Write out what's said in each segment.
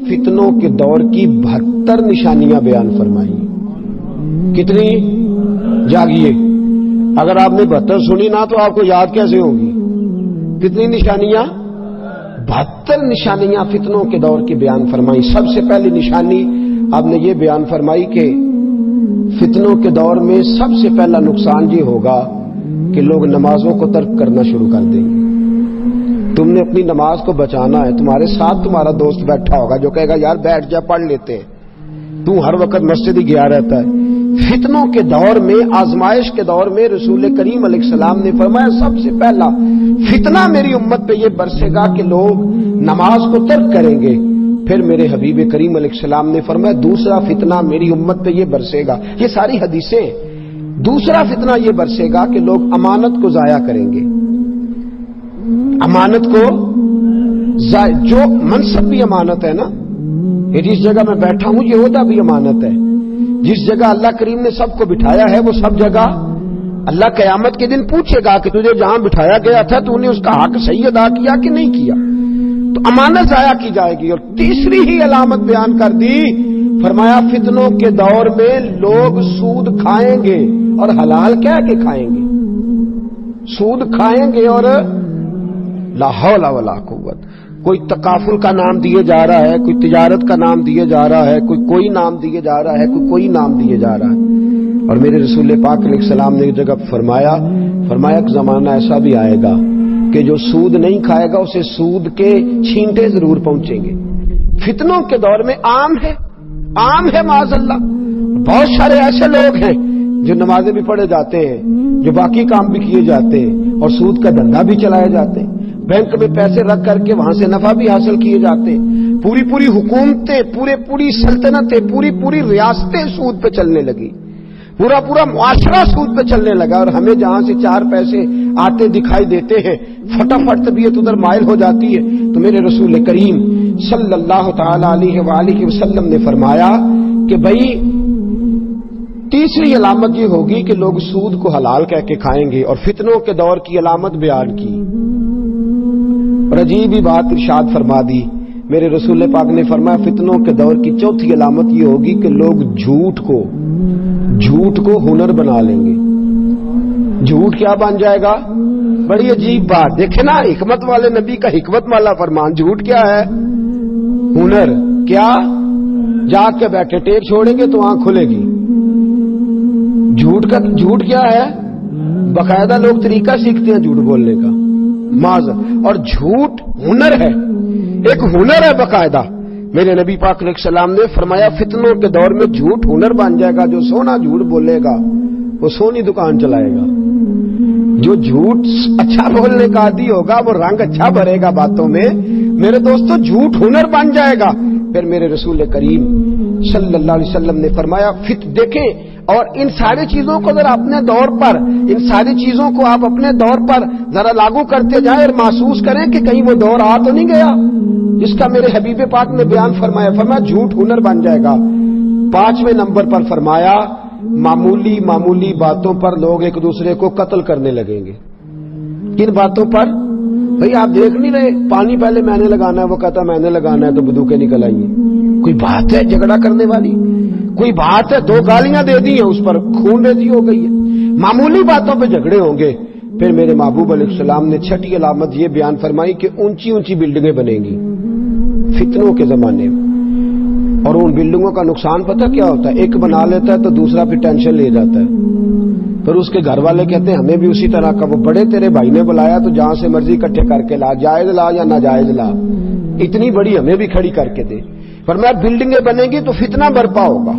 فتنوں کے دور کی 72 نشانیاں بیان فرمائی. کتنی؟ جاگیے، اگر آپ نے 72 سنی نہ تو آپ کو یاد کیسے ہوگی؟ کتنی نشانیاں؟ 72 نشانیاں فتنوں کے دور کی بیان فرمائی. سب سے پہلی نشانی آپ نے یہ بیان فرمائی کہ فتنوں کے دور میں سب سے پہلا نقصان یہ ہوگا کہ لوگ نمازوں کو ترک کرنا شروع کر دیں گے. تم نے اپنی نماز کو بچانا ہے، تمہارے ساتھ تمہارا دوست بیٹھا ہوگا جو کہے گا یار بیٹھ جا پڑھ لیتے ہیں، تو ہر وقت مسجد ہی گیا رہتا ہے. فتنوں کے دور میں، آزمائش کے دور میں رسول کریم علیہ السلام نے فرمایا سب سے پہلا فتنہ میری امت پہ یہ برسے گا کہ لوگ نماز کو ترک کریں گے. پھر میرے حبیب کریم علیہ السلام نے فرمایا دوسرا فتنہ میری امت پہ یہ برسے گا. یہ ساری حدیثیں. دوسرا فتنہ یہ برسے گا کہ لوگ امانت کو ضائع کریں گے. امانت کو جو منصب بھی امانت ہے نا، یہ جس جگہ میں بیٹھا ہوں یہ عہدہ بھی امانت ہے. جس جگہ اللہ کریم نے سب کو بٹھایا ہے وہ سب جگہ اللہ قیامت کے دن پوچھے گا کہ تجھے جہاں بٹھایا گیا تھا تو نے اس کا حق صحیح ادا کیا کہ نہیں کیا. تو امانت ضائع کی جائے گی. اور تیسری ہی علامت بیان کر دی، فرمایا فتنوں کے دور میں لوگ سود کھائیں گے اور حلال کہہ کے کھائیں گے. سود کھائیں گے اور لا حول ولا قوت. کوئی تکافل کا نام دیے جا رہا ہے، کوئی تجارت کا نام دیے جا رہا ہے، کوئی نام دیے جا رہا ہے، کوئی نام دیے جا رہا ہے. اور میرے رسول پاک علیہ السلام نے ایک جگہ فرمایا ایک زمانہ ایسا بھی آئے گا کہ جو سود نہیں کھائے گا اسے سود کے چھینٹے ضرور پہنچیں گے. فتنوں کے دور میں عام ہے معاذ اللہ. بہت سارے ایسے لوگ ہیں جو نمازیں بھی پڑھے جاتے ہیں، جو باقی کام بھی کیے جاتے ہیں اور سود کا دھندا بھی چلائے جاتے ہیں. بینک میں پیسے رکھ کر کے وہاں سے نفع بھی حاصل کیے جاتے ہیں. پوری حکومتیں، پوری سلطنتیں، پوری ریاستیں سود پہ چلنے لگی. پورا معاشرہ سود پہ چلنے لگا. اور ہمیں جہاں سے 4 پیسے آتے دکھائی دیتے ہیں فٹافٹ طبیعت ادھر مائل ہو جاتی ہے. تو میرے رسول کریم صلی اللہ تعالی علیہ وآلہ وسلم نے فرمایا کہ بھائی تیسری علامت یہ ہوگی کہ لوگ سود کو حلال کہہ کے کھائیں گے. اور فتنوں کے دور کی علامت بیان کی اور عجیب ہی بات ارشاد فرما دی. میرے رسول پاک نے فرمایا فتنوں کے دور کی چوتھی علامت یہ ہوگی کہ لوگ جھوٹ کو ہنر بنا لیں گے. جھوٹ کیا بن جائے گا؟ بڑی عجیب بات. دیکھیں نا حکمت والے نبی کا حکمت والا فرمان. جھوٹ کیا ہے؟ ہنر. کیا؟ جاگ کے بیٹھے ٹیپ چھوڑیں گے تو آنکھ کھلے گی. جھوٹ کیا ہے؟ باقاعدہ لوگ طریقہ سیکھتے ہیں جھوٹ بولنے کا. اور جھوٹ ہنر ہے، ایک ہنر ہے باقاعدہ. میرے نبی پاک علیہ السلام نے فرمایا فتنوں کے دور میں جھوٹ ہنر بن جائے گا. جو سونا جھوٹ بولے گا وہ سونی دکان چلائے گا. جو جھوٹ اچھا بولنے کا عادی ہوگا وہ رنگ اچھا بھرے گا باتوں میں. میرے دوستو جھوٹ ہنر بن جائے گا. پھر میرے رسول کریم صلی اللہ علیہ وسلم نے فرمایا دیکھیں. اور ان ساری چیزوں کو ذرا اپنے دور پر، ان ساری چیزوں کو آپ اپنے دور پر ذرا لاگو کرتے جائیں اور محسوس کریں کہ کہیں وہ دور آ تو نہیں گیا جس کا میرے حبیب پاک نے بیان فرمایا جھوٹ ہنر بن جائے گا. 5ویں نمبر پر فرمایا معمولی باتوں پر لوگ ایک دوسرے کو قتل کرنے لگیں گے. کن باتوں پر؟ بھئی آپ دیکھ نہیں رہے پانی پہلے میں نے لگانا ہے، وہ کہتا میں نے لگانا ہے تو بندوقیں نکل آئی ہیں. کوئی بات ہے جھگڑا کرنے والی؟ کوئی بات ہے 2 گالیاں دے دی ہیں اس پر خون ریزی ہو گئی ہے. معمولی باتوں پہ جھگڑے ہوں گے. پھر میرے محبوب علیہ السلام نے 6ٹھی علامت یہ بیان فرمائی کہ اونچی بلڈنگیں بنیں گی فتنوں کے زمانے میں. اور ان بلڈنگوں کا نقصان پتہ کیا ہوتا ہے؟ ایک بنا لیتا ہے تو دوسرا پھر ٹینشن لے جاتا ہے. پھر اس کے گھر والے کہتے ہیں ہمیں بھی اسی طرح کا. وہ بڑے تیرے بھائی نے بلایا تو جہاں سے مرضی اکٹھے کر کے لا، جائز لا یا ناجائز لا، اتنی بڑی ہمیں بھی کھڑی کر کے دے. فرمایا بلڈنگیں بنیں گی تو فتنہ برپا ہوگا.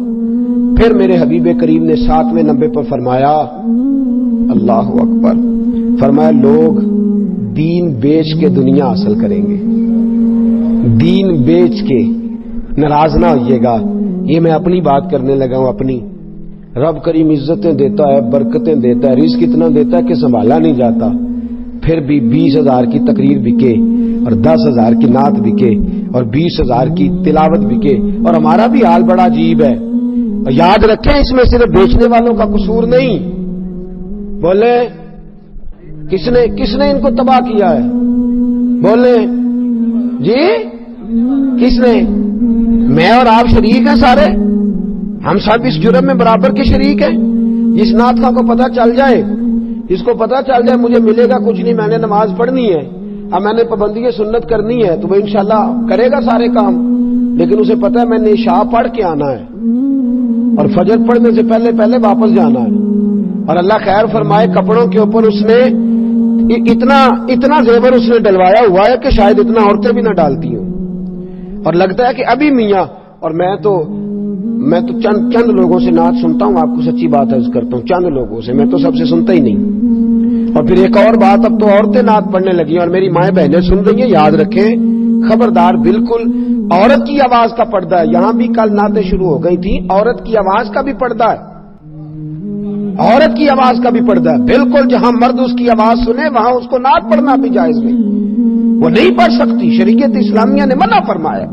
پھر میرے حبیب کریم نے 7ویں نمبر پر فرمایا اللہ اکبر، فرمایا لوگ دین بیچ کے دنیا حاصل کریں گے. دین بیچ کے. ناراض نہ ہوئیے گا، یہ میں اپنی بات کرنے لگا ہوں. اپنی رب کریم عزتیں دیتا ہے، برکتیں دیتا ہے، رزق اتنا دیتا ہے کہ سنبھالا نہیں جاتا. پھر بھی 20,000 کی تقریر بکے اور 10,000 کی نعت بکے اور 20,000 کی تلاوت بکے. اور ہمارا بھی حال بڑا عجیب ہے. یاد رکھیں اس میں صرف بیچنے والوں کا قصور نہیں. بولے کس نے ان کو تباہ کیا ہے؟ بولے جی کس نے؟ میں اور آپ شریک ہیں سارے, ہم سب اس جرم میں برابر کے شریک ہیں. جس نعت خواہ کو پتہ چل جائے, اس کو پتہ چل جائے مجھے ملے گا کچھ نہیں, میں نے نماز پڑھنی ہے, اب میں نے پابندی سنت کرنی ہے, تو وہ انشاءاللہ کرے گا سارے کام, لیکن اسے پتہ ہے میں نے عشاء پڑھ کے آنا ہے اور فجر پڑھنے سے پہلے پہلے واپس جانا ہے. اور اللہ خیر فرمائے, کپڑوں کے اوپر اس نے اتنا زیور اس نے ڈلوایا ہوا ہے کہ شاید اتنا عورتیں بھی نہ ڈالتی ہوں. اور لگتا ہے کہ ابھی میاں, اور میں تو چند لوگوں سے نعت سنتا ہوں, آپ کو سچی بات عرض کرتا ہوں, چند لوگوں سے, میں تو سب سے سنتا ہی نہیں. اور پھر ایک اور بات, اب تو عورتیں نعت پڑھنے لگی ہیں اور میری مائیں بہنیں سن رہی ہیں, یاد رکھیں خبردار, بالکل عورت کی آواز کا پردہ ہے. یہاں بھی کل نعتیں شروع ہو گئی تھی, عورت کی آواز کا بھی پردہ ہے, عورت کی آواز کا بھی پردہ ہے. بالکل جہاں مرد اس کی آواز سنے وہاں اس کو نعت پڑھنا بھی جائز نہیں, وہ نہیں پڑھ سکتی, شریعت اسلامیہ نے منع فرمایا.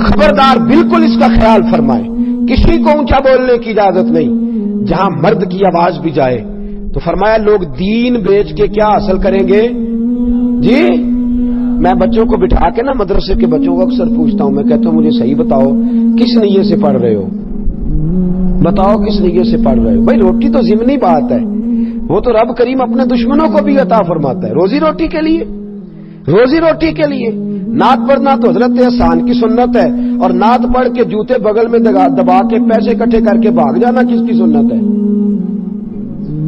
خبردار, بالکل اس کا خیال فرمائے, کسی کو اونچا بولنے کی اجازت نہیں. جہاں مرد کی آواز بھی جائے تو فرمایا لوگ دین بیچ کے کیا حاصل کریں گے. جی میں بچوں کو بٹھا کے نا, مدرسے کے بچوں کو اکثر پوچھتا ہوں, میں کہتا ہوں مجھے صحیح بتاؤ کس نیت سے پڑھ رہے ہو, بتاؤ کس نیت سے پڑھ رہے ہو. بھائی روٹی تو ضمنی بات ہے, وہ تو رب کریم اپنے دشمنوں کو بھی عطا فرماتا ہے, روزی روٹی کے لیے, روزی روٹی کے لیے. نعت پڑھنا تو حضرت احسان کی سنت ہے, اور نعت پڑھ کے جوتے بغل میں دبا کے پیسے اکٹھے کر کے بھاگ جانا کس کی سنت ہے,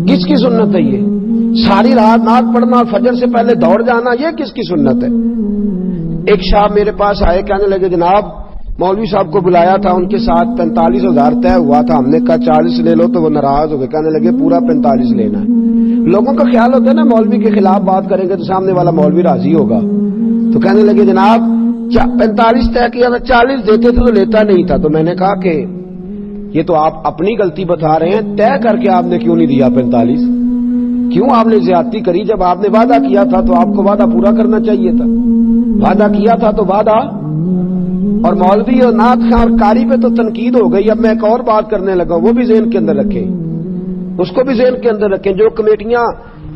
کس کی سنت ہے یہ؟ ساری رات نعت پڑھنا اور فجر سے پہلے دوڑ جانا, یہ کس کی سنت ہے؟ ایک صاحب میرے پاس آئے, کہنے لگے جناب مولوی صاحب کو بلایا تھا, ان کے ساتھ 45,000 طے ہوا تھا, ہم نے کہا 40 لے لو, تو وہ ناراض ہو گئے, کہنے لگے پورا 45 لینا ہے. لوگوں کا خیال ہوتا ہے نا مولوی کے خلاف بات کریں گے تو سامنے والا مولوی راضی ہوگا, تو کہنے لگے جناب 45 طے کیا, 40 دیتے تھے تو لیتا نہیں تھا. تو میں نے کہا کہ یہ تو آپ اپنی غلطی بتا رہے ہیں, طے کر کے آپ نے کیوں نہیں دیا 45, کیوں آپ نے زیادتی کری؟ جب آپ نے وعدہ کیا تھا تو آپ کو وعدہ پورا کرنا چاہیے تھا, وعدہ کیا تھا تو وعدہ. اور مولوی اور نعت خواہ اور قاری پہ تو تنقید ہو گئی. اب میں ایک اور بات کرنے لگا, وہ بھی ذہن کے اندر رکھیں, اس کو بھی ذہن کے اندر رکھیں, جو کمیٹیاں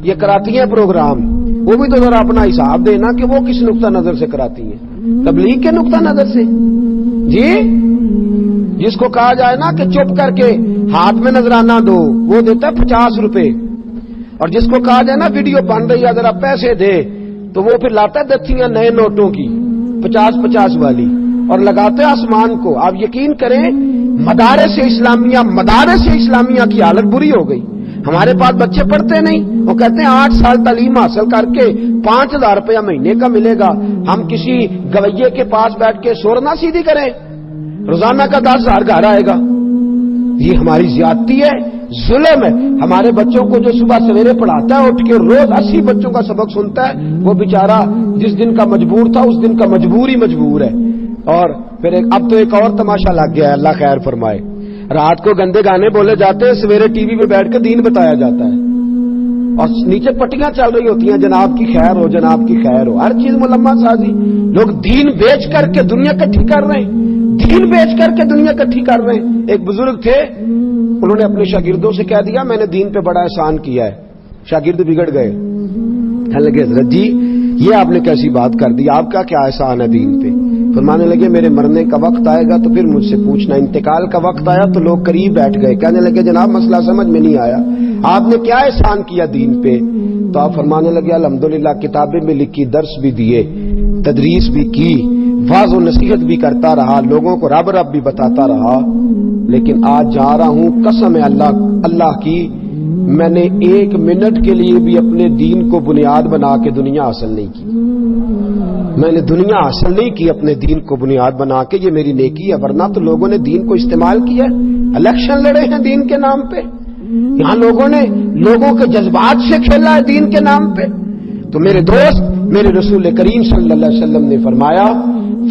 یہ کراتی ہیں پروگرام, وہ بھی تو ذرا اپنا حساب دینا کہ وہ کس نقطہ نظر سے کراتی ہیں, تبلیغ کے نقطہ نظر سے. جی جس کو کہا جائے نا کہ چپ کر کے ہاتھ میں نذرانہ دو, وہ دیتا ہے 50 روپے, اور جس کو کہا جائے نا ویڈیو بن رہی ہے ذرا پیسے دے, تو وہ پھر لاتا ہے دتیاں نئے نوٹوں کی 50-50 والی اور لگاتے آسمان کو. آپ یقین کریں مدارس اسلامیہ کی حالت بری ہو گئی. ہمارے پاس بچے پڑھتے نہیں, وہ کہتے ہیں 8 سال تعلیم حاصل کر کے 5,000 روپیہ مہینے کا ملے گا, ہم کسی گویے کے پاس بیٹھ کے سورنا سیدھی کریں, روزانہ کا 10,000 گھر آئے گا. یہ ہماری زیادتی ہے, ظلم ہے. ہمارے بچوں کو جو صبح سویرے پڑھاتا ہے اٹھ کے, روز 80 بچوں کا سبق سنتا ہے, وہ بیچارہ جس دن کا مجبور تھا اس دن کا مجبور ہی مجبور ہے. اور پھر اب تو ایک اور تماشا لگ گیا ہے, اللہ خیر فرمائے, رات کو گندے گانے بولے جاتے ہیں, سویرے ٹی وی پہ بیٹھ کے دین بتایا جاتا ہے, اور نیچے پٹیاں چل رہی ہوتی ہیں جناب کی خیر ہو, جناب کی خیر ہو, ہر چیز ملما سازی. لوگ دین بیچ کر کے دنیا کٹھی کر رہے ہیں, دین بیچ کر کے دنیا کٹھی کر رہے ہیں. ایک بزرگ تھے, انہوں نے اپنے شاگردوں سے کہہ دیا میں نے دین پہ بڑا احسان کیا ہے. شاگرد بگڑ گئے, کہنے لگے حضرت جی یہ آپ نے کیسی بات کر دی, آپ کا کیا احسان ہے دین پہ؟ فرمانے لگے میرے مرنے کا وقت آئے گا تو پھر مجھ سے پوچھنا. انتقال کا وقت آیا تو لوگ قریب بیٹھ گئے, کہنے لگے جناب مسئلہ سمجھ میں نہیں آیا, آپ نے کیا احسان کیا دین پہ؟ تو آپ فرمانے لگے الحمدللہ کتابیں بھی لکھی, درس بھی دیے, تدریس بھی کی, واعظ و نصیحت بھی کرتا رہا, لوگوں کو رب رب بھی بتاتا رہا, لیکن آج جا رہا ہوں قسم ہے اللہ کی, میں نے 1 منٹ کے لیے بھی اپنے دین کو بنیاد بنا کے دنیا حاصل نہیں کی. میں نے دنیا حاصل نہیں کی اپنے دین کو بنیاد بنا کے, یہ میری نیکی ہے. ورنہ تو لوگوں نے دین کو استعمال کیا, الیکشن لڑے ہیں دین کے نام پہ, یہاں لوگوں نے لوگوں کے جذبات سے کھیلا ہے دین کے نام پہ. تو میرے دوست, میرے رسول کریم صلی اللہ علیہ وسلم نے فرمایا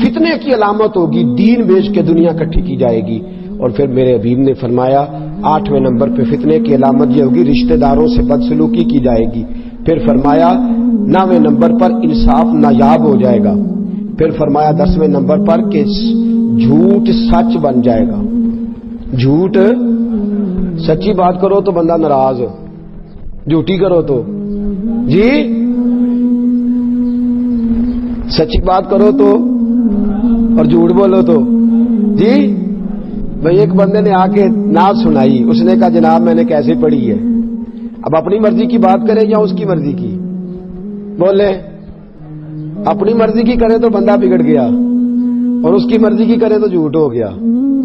فتنے کی علامت ہوگی دین بیچ کے دنیا کٹھی کی جائے گی. اور پھر میرے حبیب نے فرمایا 8ویں نمبر پہ فتنے کی علامت یہ ہوگی رشتہ داروں سے بدسلوکی کی جائے گی. پھر فرمایا 9ویں نمبر پر انصاف نایاب ہو جائے گا. پھر فرمایا 10ویں نمبر پر کہ جھوٹ سچ بن جائے گا. جھوٹ, سچی بات کرو تو بندہ ناراض, جھوٹی کرو تو جی, سچی بات کرو تو اور جھوٹ بولو تو جی بھائی ایک بندے نے آ کے نعت سنائی, اس نے کہا جناب میں نے کیسے پڑھی ہے. اب اپنی مرضی کی بات کرے یا اس کی مرضی کی؟ بولے اپنی مرضی کی کرے تو بندہ بگڑ گیا, اور اس کی مرضی کی کرے تو جھوٹ ہو گیا,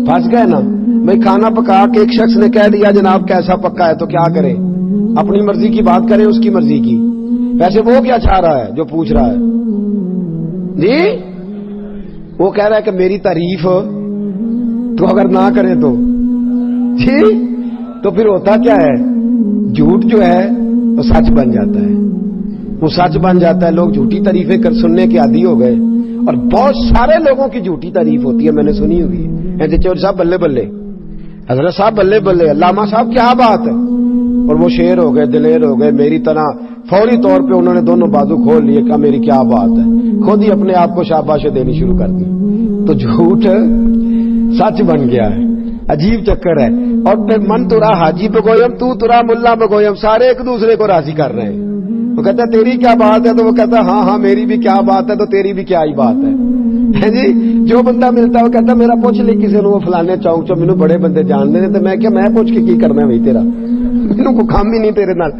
پھنس گئے نا. بھائی کھانا پکا کے ایک شخص نے کہہ دیا جناب کیسا پکا ہے, تو کیا کرے؟ اپنی مرضی کی بات کرے اس کی مرضی کی. ویسے وہ کیا چاہ رہا ہے جو پوچھ رہا ہے؟ جی وہ کہہ رہا ہے کہ میری تعریف تو اگر نہ کرے تو جی تو پھر ہوتا کیا ہے, جھوٹ جو ہے وہ سچ بن جاتا ہے, وہ سچ بن جاتا ہے. لوگ جھوٹی تعریفیں کر سننے کے عادی ہو گئے, اور بہت سارے لوگوں کی جھوٹی تعریف ہوتی ہے, میں نے سنی ہوئی ہے. چور صاحب بلے بلے, حضرت صاحب بلے بلے, علامہ صاحب کیا بات ہے, اور وہ شیر ہو گئے, دلیر ہو گئے, میری طرح فوری طور پہ انہوں نے دونوں بازو کھول لیے, کہا میری کیا بات ہے, خود ہی اپنے آپ کو شاباشیں دینی شروع کر دی. تو جھوٹ سچ بن گیا ہے, عجیب چکر ہے. اور پھر من ترا حاجی بگویم تو ترا ملا بگویم, سارے ایک دوسرے کو راضی کر رہے ہیں. وہ کہتا ہے تیری کیا بات ہے, تو وہ کہتا ہے ہاں میری بھی کیا بات ہے, تو تیری بھی کیا ہی بات ہے جی. جو بندہ ملتا ہے وہ کہتا ہے میرا پوچھ لے کسی نے, وہ فلانے چوک چو مینو بڑے بندے جان دے, تو میں کیا میں پوچھ کے کی کرنا ہے بھائی, تیرا مینو کو کام ہی نہیں تیرے نال.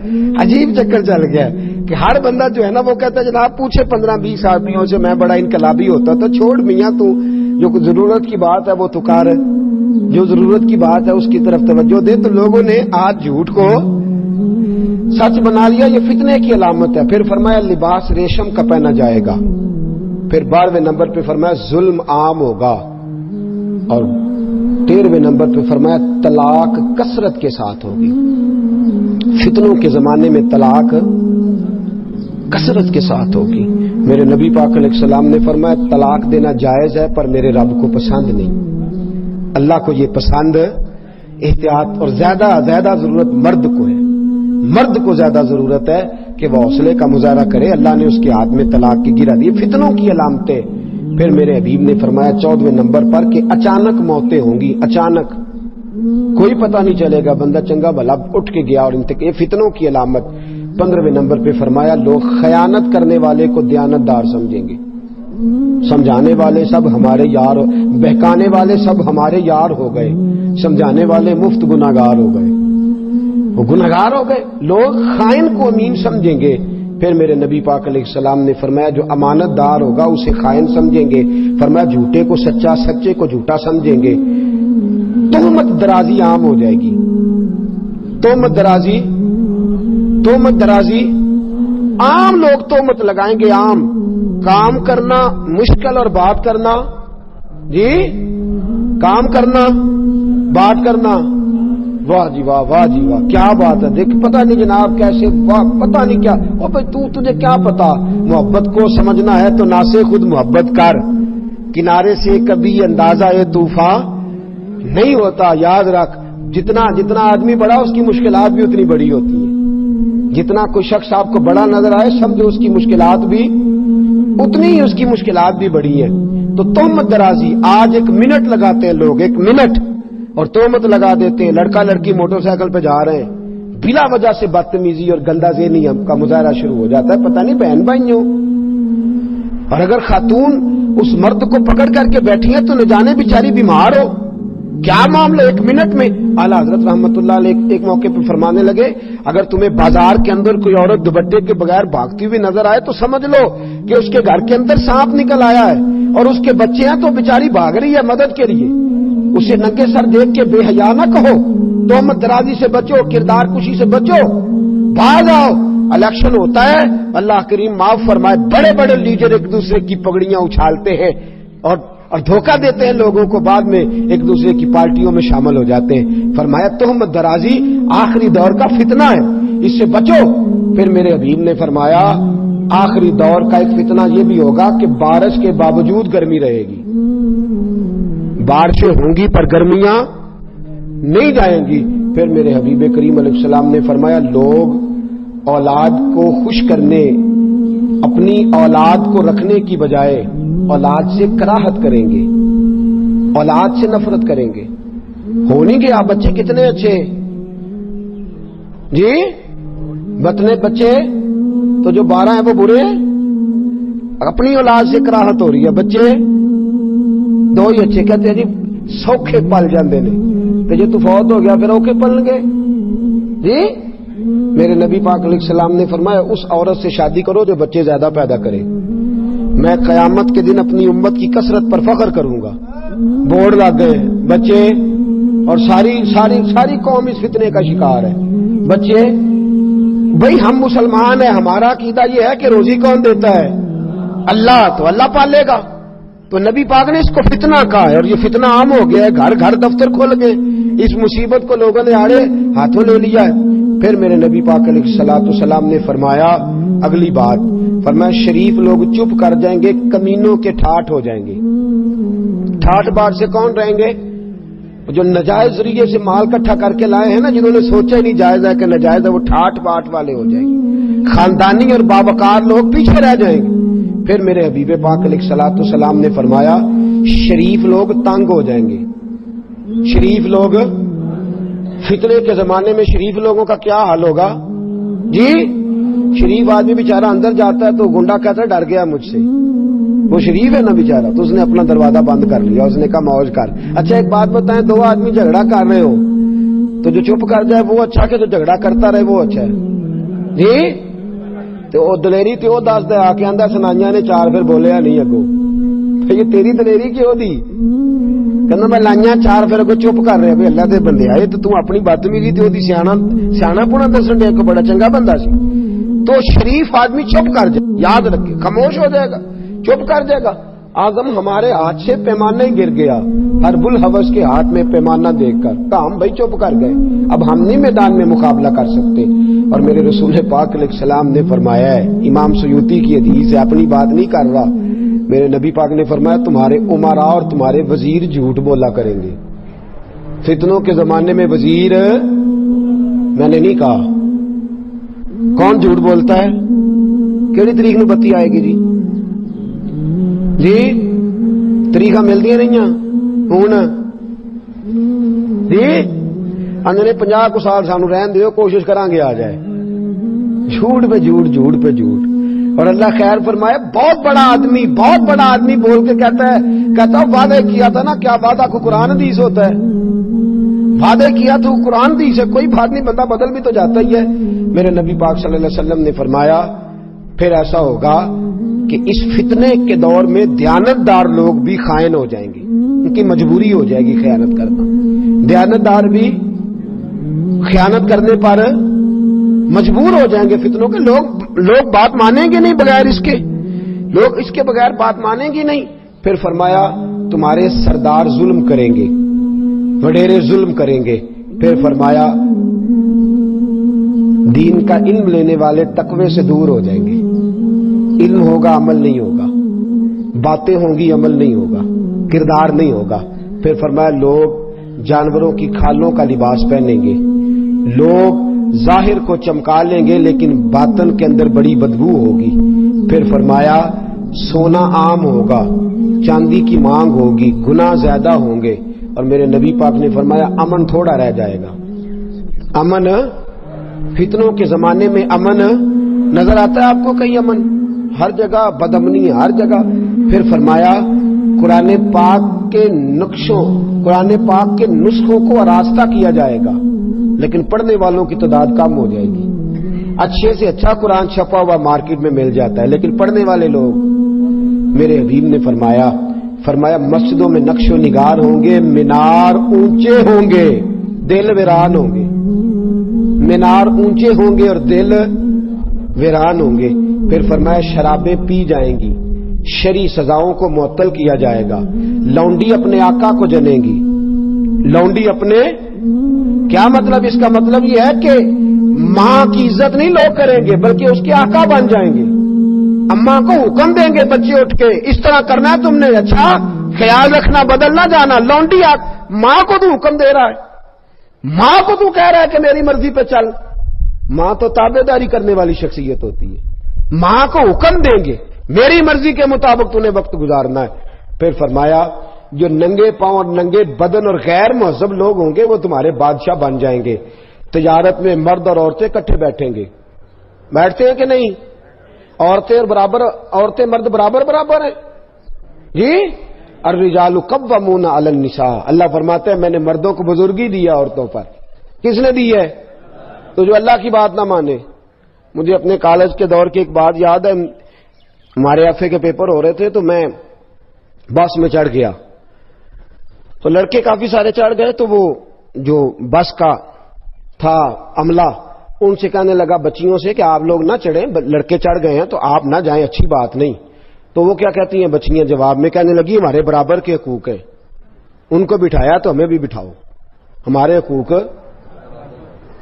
عجیب چکر چل گیا کہ ہر بندہ جو ہے نا وہ کہتا ہے جناب پوچھے 15-20 آدمیوں سے میں بڑا انقلابی ہوتا, تو چھوڑ میاں تو جو ضرورت کی بات ہے وہ تو کر, جو ضرورت کی بات ہے اس کی طرف توجہ دے. تو لوگوں نے آج جھوٹ کو سچ بنا لیا, یہ فتنے کی علامت ہے. پھر فرمایا لباس ریشم کا پہنا جائے گا. پھر 12ویں نمبر پہ فرمایا ظلم عام ہوگا, اور 13ویں نمبر پہ فرمایا طلاق کثرت کے ساتھ ہوگی. فتنوں کے زمانے میں طلاق کثرت کے ساتھ ہوگی. میرے نبی پاک علیہ السلام نے فرمایا طلاق دینا جائز ہے پر میرے رب کو پسند نہیں. اللہ کو یہ پسند, احتیاط, اور زیادہ ضرورت مرد کو ہے. مرد کو زیادہ ضرورت ہے کہ وہ حوصلے کا مظاہرہ کرے. اللہ نے اس کے ہاتھ میں طلاق کی گرا دی. فتنوں کی علامتیں. پھر میرے حبیب نے فرمایا 14ویں نمبر پر کہ اچانک موتیں ہوں گی, اچانک, کوئی پتہ نہیں چلے گا, بندہ چنگا بھلا اٹھ کے گیا اور یہ فتنوں کی علامت. 15ویں نمبر پہ فرمایا لوگ خیانت کرنے والے کو دیانتدار سمجھیں گے, سمجھانے والے سب ہمارے یار, بہکانے والے سب ہمارے یار ہو گئے, سمجھانے والے مفت گناہگار ہو گئے, وہ گناہگار ہو گئے. لوگ خائن کو امین سمجھیں گے. پھر میرے نبی پاک علیہ السلام نے فرمایا جو امانت دار ہوگا اسے خائن سمجھیں گے. فرمایا جھوٹے کو سچا, سچے کو جھوٹا سمجھیں گے. تہمت درازی عام ہو جائے گی. تہمت درازی عام, لوگ تہمت لگائیں گے عام. کام کرنا مشکل اور بات کرنا, جی کام کرنا بات کرنا, واہ جی واہ, واہ جی واہ, کیا بات ہے. دیکھ پتہ نہیں جناب کیسے, واہ پتہ نہیں کیا. او بھائی تجھے کیا پتا, محبت کو سمجھنا ہے تو نہ سے خود محبت کر. کنارے سے کبھی اندازہ طوفان نہیں ہوتا. یاد رکھ جتنا آدمی بڑا اس کی مشکلات بھی اتنی بڑی ہوتی ہیں. جتنا کوئی شخص آپ کو بڑا نظر آئے سمجھو اس کی مشکلات بھی اتنی ہی, اس کی مشکلات بھی بڑی ہیں. تو تہمت درازی آج 1 منٹ لگاتے ہیں لوگ, 1 منٹ, اور تہمت لگا دیتے ہیں. لڑکا لڑکی موٹر سائیکل پہ جا رہے ہیں, بلا وجہ سے بدتمیزی اور گندا ذہنی کا مظاہرہ شروع ہو جاتا ہے. پتہ نہیں بہن بھائیوں, اور اگر خاتون اس مرد کو پکڑ کر کے بیٹھی ہے تو نہ جانے بیچاری بیمار ہو, کیا معاملہ. 1 منٹ میں اعلیٰ حضرت رحمت اللہ علیہ ایک موقع پہ فرمانے لگے اگر تمہیں بازار کے اندر کوئی عورت دوپٹے کے بغیر بھاگتی ہوئی نظر آئے تو سمجھ لو کہ اس کے گھر کے اندر سانپ نکل آیا ہے اور اس کے بچے ہیں تو بیچاری بھاگ رہی ہے مدد کے لیے. اسے ننگے سر دیکھ کے بے حیا نہ کہو, تہمت درازی سے بچو, کردار کشی سے بچو, بھاگ آؤ. الیکشن ہوتا ہے, اللہ کریم معاف فرمائے, بڑے بڑے لیڈر ایک دوسرے کی پگڑیاں اچھالتے ہیں اور دھوکہ دیتے ہیں لوگوں کو, بعد میں ایک دوسرے کی پارٹیوں میں شامل ہو جاتے ہیں. فرمایا تہمت درازی آخری دور کا فتنہ ہے, اس سے بچو. پھر میرے حبیب نے فرمایا آخری دور کا ایک فتنہ یہ بھی ہوگا کہ بارش کے باوجود گرمی رہے گی. بارشیں ہوں گی پر گرمیاں نہیں جائیں گی. پھر میرے حبیب کریم علیہ السلام نے فرمایا لوگ اولاد کو خوش کرنے, اپنی اولاد کو رکھنے کی بجائے اولاد سے کراہت کریں گے, اولاد سے نفرت کریں گے. ہو نہیں گیا بچے کتنے اچھے جی, بتنے بچے تو جو 12 ہیں وہ برے ہیں. اپنی اولاد سے کراہت ہو رہی ہے, دو ہی اچھے، کہتے ہیں جی سوکھے پل جاندے نے، تے جے تو فوت ہو گیا پھر اوکھے پلن گے جی۔ میرے نبی پاک علیہ السلام نے فرمایا اس عورت سے شادی کرو جو بچے زیادہ پیدا کرے، میں قیامت کے دن اپنی امت کی کثرت پر فخر کروں گا۔ بورڈ لگ گئے بچے، اور ساری قوم اس فتنے کا شکار ہے، بچے۔ بھئی ہم مسلمان ہیں، ہمارا عقیدہ یہ ہے کہ روزی کون دیتا ہے؟ اللہ، تو اللہ پالے گا۔ تو نبی پاک نے اس کو فتنہ کہا ہے، اور یہ فتنہ عام ہو گیا ہے، گھر گھر دفتر کھل گئے، اس مصیبت کو لوگوں نے آڑے ہاتھوں لے لیا ہے۔ پھر میرے نبی پاک علیہ السلام نے فرمایا اگلی بات، فرمایا شریف لوگ چپ کر جائیں گے، کمینوں کے ٹھاٹ ہو جائیں گے۔ ٹھاٹ بات سے کون رہیں گے؟ جو نجائز ذریعے سے مال اکٹھا کر کے لائے ہیں نا، جنہوں نے سوچا ہی نہیں جائز ہے کہ نجائز ہے، وہ ٹھاٹ باٹ والے ہو جائیں گے، خاندانی اور باوقار لوگ پیچھے رہ جائیں گے۔ پھر میرے حبیب پاک علیہ السلام نے فرمایا شریف لوگ تنگ ہو جائیں گے۔ شریف لوگ، فتنے کے زمانے میں شریف لوگوں کا کیا حال ہوگا جی؟ شریف آدمی بیچارہ اندر جاتا ہے تو گنڈا کہتا ہے ڈر گیا مجھ سے، وہ شریف ہے نا بیچارہ، تو اس نے اپنا دروازہ بند کر لیا، اس نے کہا موج کر۔ اچھا ایک بات بتائیں، دو آدمی جھگڑا کر رہے ہو تو جو چپ کر جائے وہ اچھا کہ جو جھگڑا کرتا رہے وہ اچھا ہے جی؟ تو وہ دلیری تو وہ دس دے آ کے آندا سنائیاں نے چار پھر بولیا نہیں اگو، یہ تیری دلیری کیوں دی؟ کہنا میں لائیاں چار پھر اگو چپ کر رہے بھی اللہ دے بندے آئے تو اپنی بدتمیزی تے دی سیاح پونا دسن دے، کو بڑا چنگا بندہ سی۔ تو شریف آدمی چپ کر جائے، یاد رکھے، خاموش ہو جائے گا، چپ کر جائے گا۔ آزم ہمارے ہاتھ سے پیمانہ ہی گر گیا، حرب الحوث کے ہاتھ میں پیمانہ دیکھ کر، تو ہم بھائی چپ کر گئے، اب ہم نہیں میدان میں مقابلہ کر سکتے۔ اور میرے رسول پاک علیہ السلام نے فرمایا ہے، امام سیوطی کی حدیث ہے، اپنی بات نہیں کر رہا، میرے نبی پاک نے فرمایا تمہارے عمراء اور تمہارے وزیر جھوٹ بولا کریں گے۔ فتنوں کے زمانے میں وزیر، میں نے نہیں کہا کون جھوٹ بولتا ہے، کیڑی تاریخ نو بتی آئے گی جی؟ تاریخاں ملدی نہیں ہوں جی؟ آدھے نے 50 کو سال سانو رہن دیو، کوشش کریں گے آ جائے۔ جھوٹ پہ جھوٹ، جھوٹ پہ جھوٹ۔ اور اللہ خیر فرمائے، بہت بڑا آدمی بول کے کہتا ہے وعدہ کیا تھا نا، کیا وعدہ کو قرآن حدیث ہوتا ہے، وعدے کیا تو قرآن حدیث ہے، کوئی بات نہیں، بندہ بدل بھی تو جاتا ہی ہے۔ میرے نبی پاک صلی اللہ علیہ وسلم نے فرمایا پھر ایسا ہوگا کہ اس فتنے کے دور میں دیانتدار لوگ بھی خائن ہو جائیں گے، ان کی مجبوری ہو جائے گی خیانت کرنا، دیانتدار بھی خیانت کرنے پر مجبور ہو جائیں گے۔ فتنوں کے لوگ بات مانیں گے نہیں بغیر اس کے، لوگ اس کے بغیر بات مانیں گے نہیں۔ پھر فرمایا تمہارے سردار ظلم کریں گے، وڈیرے ظلم کریں گے۔ پھر فرمایا دین کا علم لینے والے تقوی سے دور ہو جائیں گے، علم ہوگا عمل نہیں ہوگا، باتیں ہوں گی عمل نہیں ہوگا، کردار نہیں ہوگا۔ پھر فرمایا لوگ جانوروں کی کھالوں کا لباس پہنیں گے، لوگ ظاہر کو چمکا لیں گے لیکن باطن کے اندر بڑی بدبو ہوگی۔ پھر فرمایا سونا عام ہوگا، چاندی کی مانگ ہوگی، گناہ زیادہ ہوں گے۔ اور میرے نبی پاک نے فرمایا امن تھوڑا رہ جائے گا، امن، فتنوں کے زمانے میں امن نظر آتا ہے آپ کو کہیں؟ امن ہر جگہ، بدامنی ہر جگہ۔ پھر فرمایا قرآن پاک کے نسخوں کو آراستہ کیا جائے گا لیکن پڑھنے والوں کی تعداد کم ہو جائے گی۔ اچھے سے اچھا قرآن چھپا ہوا مارکیٹ میں مل جاتا ہے لیکن پڑھنے والے لوگ، میرے حبیب نے فرمایا مسجدوں میں نقش و نگار ہوں گے، مینار اونچے ہوں گے، دل ویران ہوں گے، مینار اونچے ہوں گے اور دل ویران ہوں گے۔ پھر فرمایا شرابیں پی جائیں گی، شرعی سزاؤں کو معطل کیا جائے گا، لونڈی اپنے آقا کو جنے گی، لونڈی اپنے، کیا مطلب؟ اس کا مطلب یہ ہے کہ ماں کی عزت نہیں لوگ کریں گے بلکہ اس کے آقا بن جائیں گے، اماں کو حکم دیں گے بچے اٹھ کے اس طرح کرنا ہے تم نے، اچھا خیال رکھنا، بدل نہ جانا۔ لونڈی ماں کو تو حکم دے رہا ہے، ماں کو تو کہہ رہا ہے کہ میری مرضی پہ چل۔ ماں تو تابع داری کرنے والی شخصیت ہوتی ہے، ماں کو حکم دیں گے میری مرضی کے مطابق تو نے وقت گزارنا ہے۔ پھر فرمایا جو ننگے پاؤں اور ننگے بدن اور غیر مہذب لوگ ہوں گے وہ تمہارے بادشاہ بن جائیں گے۔ تجارت میں مرد اور عورتیں کٹھے بیٹھیں گے، بیٹھتے ہیں کہ نہیں؟ عورتیں مرد برابر ہیں جی؟ الرجال قوامون علی النساء، اللہ فرماتے ہیں میں نے مردوں کو بزرگی دیا عورتوں پر. کس نے دی ہے؟ تو جو اللہ کی بات نہ مانے. مجھے اپنے کالج کے دور کی ایک بات یاد ہے، ہمارے ایف اے کے پیپر ہو رہے تھے تو میں بس میں چڑھ گیا، تو لڑکے کافی سارے چڑھ گئے، تو وہ جو بس کا تھا عملہ ان سے کہنے لگا بچیوں سے کہ آپ لوگ نہ چڑھیں، لڑکے چڑھ گئے ہیں تو آپ نہ جائیں، اچھی بات نہیں. تو وہ کیا کہتی ہیں بچیاں جواب میں، کہنے لگی ہمارے برابر کے حقوق ہیں، ان کو بٹھایا تو ہمیں بھی بٹھاؤ، ہمارے حقوق.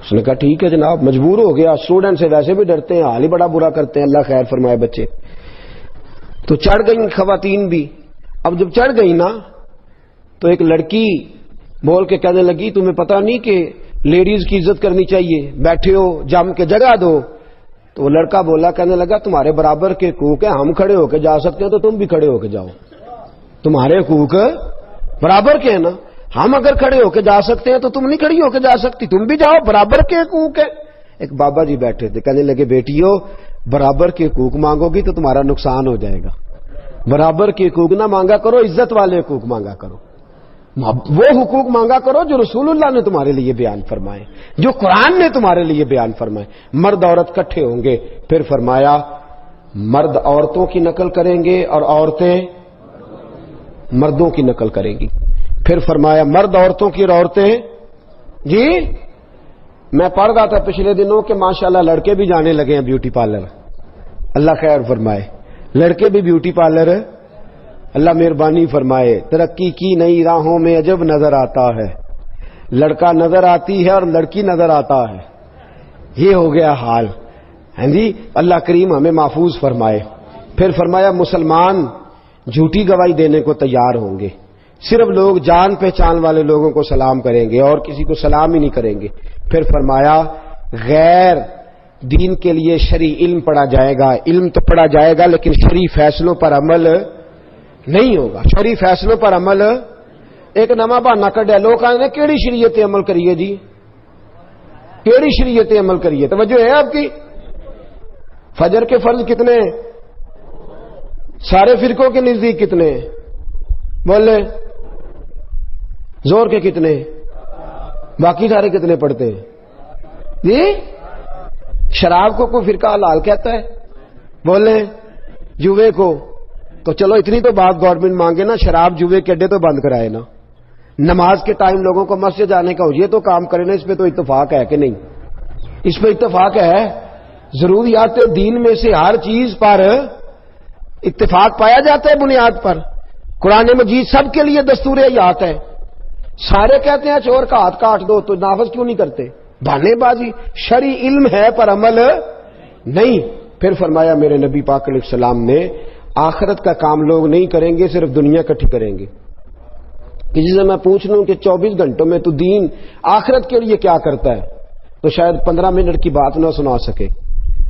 اس نے کہا ٹھیک ہے جناب، مجبور ہو گیا. اسٹوڈنٹ سے ویسے بھی ڈرتے ہیں، حال ہی بڑا برا کرتے ہیں، اللہ خیر فرمائے بچے. تو چڑھ گئی خواتین بھی. اب جب چڑھ گئی نا تو ایک لڑکی بول کے کہنے لگی تمہیں پتہ نہیں کہ لیڈیز کی عزت کرنی چاہیے، بیٹھے ہو جم کے جگہ دو. تو وہ لڑکا بولا، کہنے لگا تمہارے برابر کے حقوق ہیں، ہم کھڑے ہو کے جا سکتے ہیں تو تم بھی کھڑے ہو کے جاؤ، تمہارے حقوق برابر کے ہیں نا، ہم اگر کھڑے ہو کے جا سکتے ہیں تو تم نہیں کھڑی ہو کے جا سکتی، تم بھی جاؤ، برابر کے حقوق ہیں. ایک بابا جی بیٹھے تھے، کہنے لگے بیٹیو برابر کے حقوق مانگو گی تو تمہارا نقصان ہو جائے گا، برابر کے حقوق نہ مانگا کرو، عزت والے حقوق مانگا کرو، وہ حقوق مانگا کرو جو رسول اللہ نے تمہارے لیے بیان فرمائے، جو قرآن نے تمہارے لیے بیان فرمائے. مرد عورت اکٹھے ہوں گے. پھر فرمایا مرد عورتوں کی نقل کریں گے اور عورتیں مردوں کی نقل کریں گی. پھر فرمایا مرد عورتوں کی اور عورتیں. جی میں پڑھ رہا تھا پچھلے دنوں کہ ماشاءاللہ لڑکے بھی جانے لگے ہیں بیوٹی پارلر، اللہ خیر فرمائے، لڑکے بھی بیوٹی پارلر، اللہ مہربانی فرمائے. ترقی کی نئی راہوں میں عجب نظر آتا ہے، لڑکا نظر آتی ہے اور لڑکی نظر آتا ہے، یہ ہو گیا حال. ہاں جی اللہ کریم ہمیں محفوظ فرمائے. پھر فرمایا مسلمان جھوٹی گواہی دینے کو تیار ہوں گے، صرف لوگ جان پہچان والے لوگوں کو سلام کریں گے اور کسی کو سلام ہی نہیں کریں گے. پھر فرمایا غیر دین کے لیے شرعی علم پڑھا جائے گا، علم تو پڑھا جائے گا لیکن شرعی فیصلوں پر عمل نہیں ہوگا، شرعی فیصلوں پر عمل. ایک نواں بہانہ کڈیا لوگ کہنے کیڑی شریعت عمل کریے جی، کیڑی شریعت عمل کریے. توجہ ہے آپ کی؟ فجر کے فرض کتنے ہیں؟ سارے فرقوں کے نزدیک کتنے ہیں؟ بولے. زور کے کتنے؟ باقی سارے کتنے پڑھتے ہیں جی؟ شراب کو کوئی فرقہ حلال کہتا ہے؟ بولے. جوے کو تو چلو اتنی تو بات گورنمنٹ مانگے نا، شراب جوے کے اڈے تو بند کرائے نا، نماز کے ٹائم لوگوں کو مسجد جانے کا ہو یہ تو کام کرے نا. اس پہ تو اتفاق ہے کہ نہیں؟ اس پہ اتفاق ہے. ضروریات دین میں سے ہر چیز پر اتفاق پایا جاتا ہے بنیاد پر. قرآن مجید سب کے لیے دستور حیات ہے. سارے کہتے ہیں چور کا ہاتھ کاٹ دو تو نافذ کیوں نہیں کرتے؟ بہانے بازی. شرعی علم ہے پر عمل نہیں. پھر فرمایا میرے نبی پاک علیہ السلام نے آخرت کا کام لوگ نہیں کریں گے، صرف دنیا اکٹھی کریں گے. کسی سے میں پوچھ لوں کہ 24 گھنٹوں میں تو دین آخرت کے لیے کیا کرتا ہے تو شاید 15 منٹ کی بات نہ سنا سکے،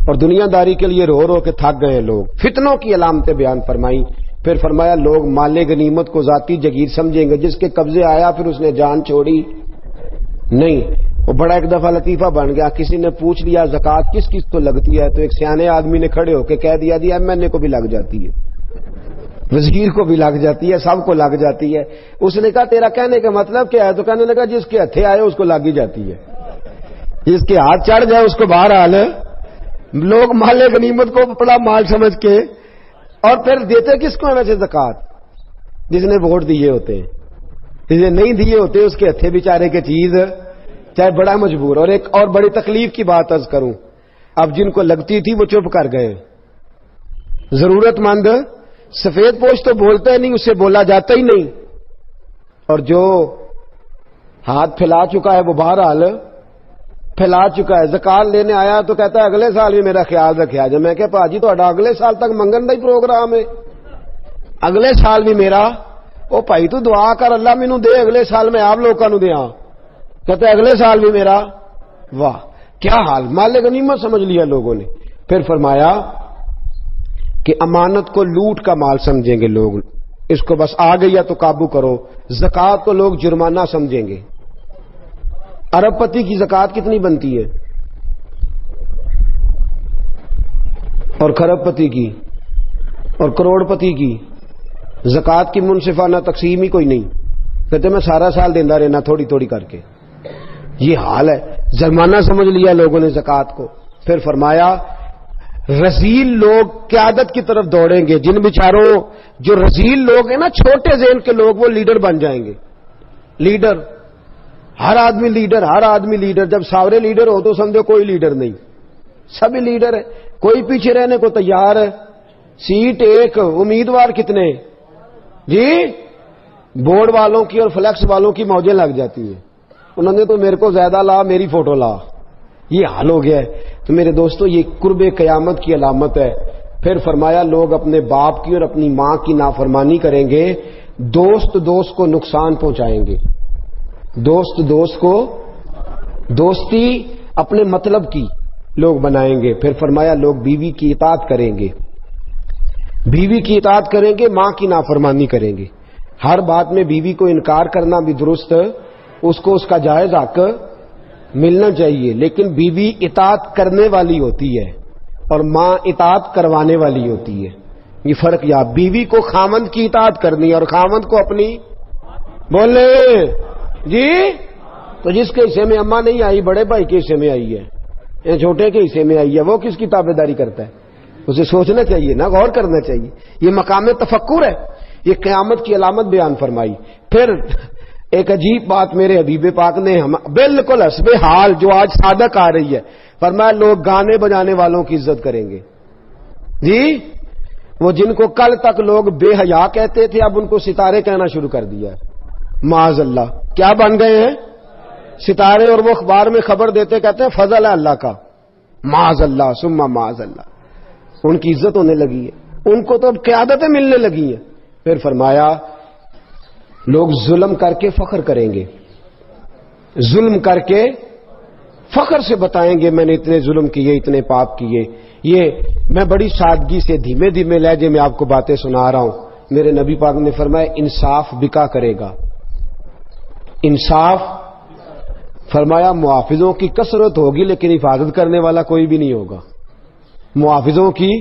اور دنیا داری کے لیے رو رو کے تھک گئے لوگ. فتنوں کی علامتیں بیان فرمائی. پھر فرمایا لوگ مال غنیمت کو ذاتی جگیر سمجھیں گے، جس کے قبضے آیا پھر اس نے جان چھوڑی نہیں. وہ بڑا ایک دفعہ لطیفہ بن گیا، کسی نے پوچھ لیا زکوٰۃ کس کس کو لگتی ہے تو ایک سیانے آدمی نے کھڑے ہو کے کہہ دیا جی ایم این اے کو بھی لگ جاتی ہے، وزیر کو بھی لگ جاتی ہے، سب کو لگ جاتی ہے. اس نے کہا تیرا کہنے کا مطلب کیا ہے؟ تو کہنے لگا جس کے ہتھے آئے اس کو لگ ہی جاتی ہے، جس کے ہاتھ چڑھ جائے اس کو بہرحال. لوگ مال غنیمت کو بڑا مال سمجھ کے، اور پھر دیتے کس کو ہے ویسے زکوٰۃ؟ جس نے ووٹ دیے ہوتے ہیں. جس نے نہیں دیے ہوتے اس کے ہتھے بیچارے کے چیز چاہے بڑا مجبور. اور ایک اور بڑی تکلیف کی بات عرض کروں، اب جن کو لگتی تھی وہ چپ کر گئے. ضرورت مند سفید پوش تو بولتا ہی نہیں، اس سے بولا جاتا ہی نہیں، اور جو ہاتھ پھیلا چکا ہے وہ بہرحال پھیلا چکا ہے. زکات لینے آیا تو کہتا ہے اگلے سال بھی میرا خیال رکھا جائے. میں کہ پاجی تو اگلے سال تک منگن کا ہی پروگرام ہے، اگلے سال بھی میرا. او بھائی تو دعا کر اللہ مینوں دے اگلے سال میں آپ لوگوں نوں دیاں. کہتا ہے اگلے سال بھی میرا. واہ کیا حال، مال غنیمت سمجھ لیا لوگوں نے. پھر فرمایا کہ امانت کو لوٹ کا مال سمجھیں گے لوگ، اس کو بس آ گیا تو قابو کرو. زکات کو لوگ جرمانہ سمجھیں گے. ارب پتی کی زکات کتنی بنتی ہے اور کھرب پتی کی اور کروڑ پتی کی؟ زکات کی منصفانہ تقسیم ہی کوئی نہیں، کہتے میں سارا سال دینا رہنا تھوڑی تھوڑی کر کے. یہ حال ہے، جرمانہ سمجھ لیا لوگوں نے زکات کو. پھر فرمایا رذیل لوگ قیادت کی طرف دوڑیں گے. جن بیچاروں جو رذیل لوگ ہیں نا، چھوٹے ذہن کے لوگ، وہ لیڈر بن جائیں گے. لیڈر، ہر آدمی لیڈر، ہر آدمی لیڈر. جب سارے لیڈر ہو تو سمجھو کوئی لیڈر نہیں، سبھی لیڈر ہے. کوئی پیچھے رہنے کو تیار ہے. سیٹ ایک، امیدوار کتنے جی؟ بورڈ والوں کی اور فلیکس والوں کی موجیں لگ جاتی ہیں. انہوں نے تو میرے کو زیادہ لا، میری فوٹو لا. یہ حال ہو گیا ہے. تو میرے دوستو یہ قرب قیامت کی علامت ہے. پھر فرمایا لوگ اپنے باپ کی اور اپنی ماں کی نافرمانی کریں گے. دوست دوست کو نقصان پہنچائیں گے. دوست دوست کو، دوستی اپنے مطلب کی لوگ بنائیں گے. پھر فرمایا لوگ بیوی کی اطاعت کریں گے. بیوی کی اطاعت کریں گے، ماں کی نافرمانی کریں گے. ہر بات میں بیوی کو انکار کرنا بھی درست، اس کو اس کا جائز حق ملنا چاہیے. لیکن بیوی اطاعت کرنے والی ہوتی ہے اور ماں اطاعت کروانے والی ہوتی ہے. یہ فرق یا بیوی کو خامند کی اطاعت کرنی اور خامند کو اپنی بولے جی. تو جس کے حصے میں اماں نہیں آئی، بڑے بھائی کے حصے میں آئی ہے یا چھوٹے کے حصے میں آئی ہے، وہ کس کی تابعداری کرتا ہے؟ اسے سوچنا چاہیے نا، غور کرنا چاہیے. یہ مقام تفکر ہے. یہ قیامت کی علامت بیان فرمائی. پھر ایک عجیب بات میرے حبیب پاک نے بالکل حسب حال جو آج صادق آ رہی ہے، فرمایا لوگ گانے بجانے والوں کی عزت کریں گے. جی وہ جن کو کل تک لوگ بے حیا کہتے تھے، اب ان کو ستارے کہنا شروع کر دیا ہے. معاذ اللہ، کیا بن گئے ہیں؟ ستارے. اور وہ اخبار میں خبر دیتے کہتے ہیں فضل ہے اللہ کا. معاذ اللہ ثم معاذ اللہ. ان کی عزت ہونے لگی ہے، ان کو تو اب قیادتیں ملنے لگی ہیں. پھر فرمایا لوگ ظلم کر کے فخر کریں گے. ظلم کر کے فخر سے بتائیں گے میں نے اتنے ظلم کیے، اتنے پاپ کیے. یہ میں بڑی سادگی سے دھیمے دھیمے لہجے میں آپ کو باتیں سنا رہا ہوں. میرے نبی پاک نے فرمایا انصاف بکا کرے گا. انصاف، فرمایا محافظوں کی کثرت ہوگی لیکن حفاظت کرنے والا کوئی بھی نہیں ہوگا. محافظوں کی